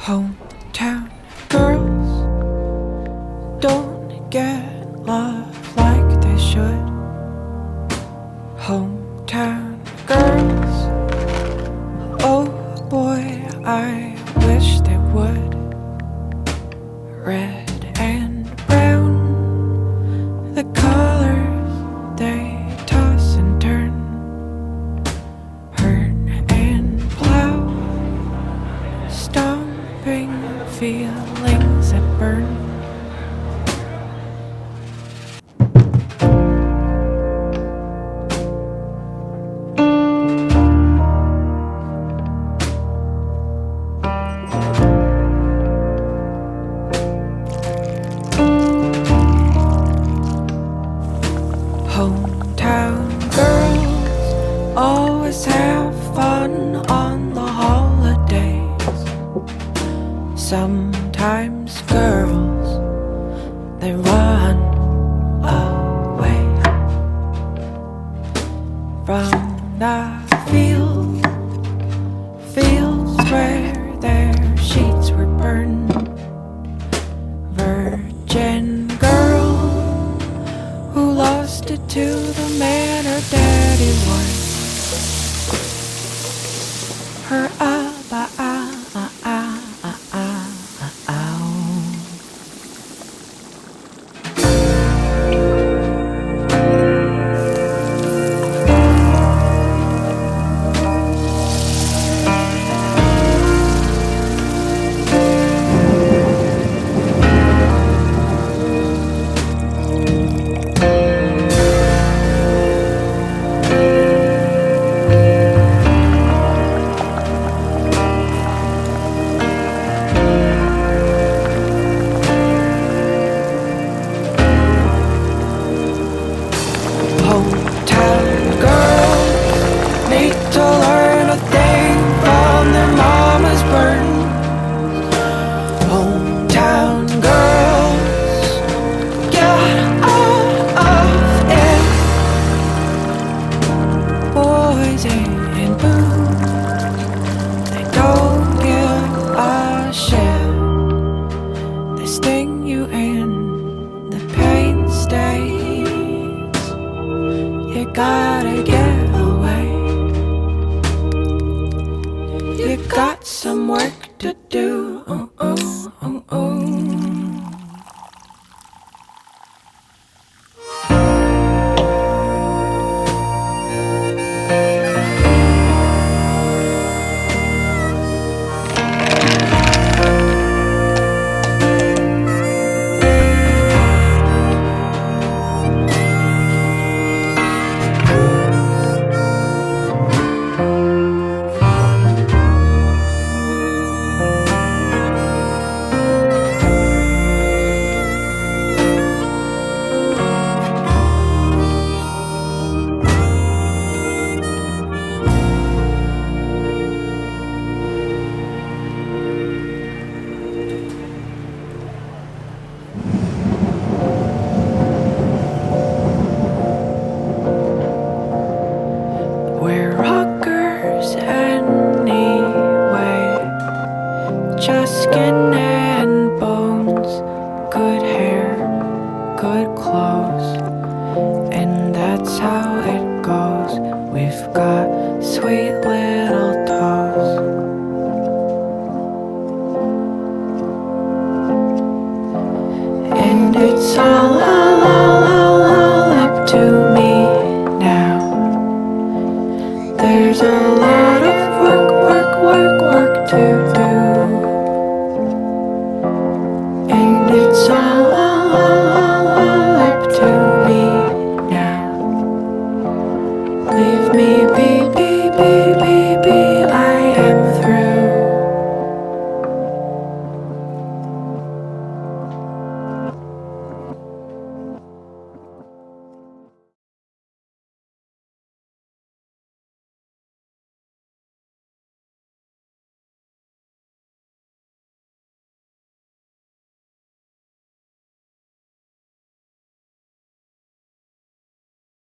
Hometown girls don't get love like they should. Hometown girls, oh boy, I wish they would. Red and brown, the colors they toss and turn. Hurt and plow, stomping feelings that burn. Hometown girls always have fun on the holidays. Sometimes girls, they run away from the fields where their sheets were burned. Virgin girl who lost it to the man her daddy was. Her hometown girls need to learn a thing from their mama's burn. Hometown girls, get out of it. Boys in boots, they don't give a shit. They sting you in the pain stays. You gotta get away. You got some work to do. We're rockers anyway, just skin and bones, good hair, good clothes, and that's how it goes. We've got sweet little toes. And it's all up to me now. There's a lot of work to do.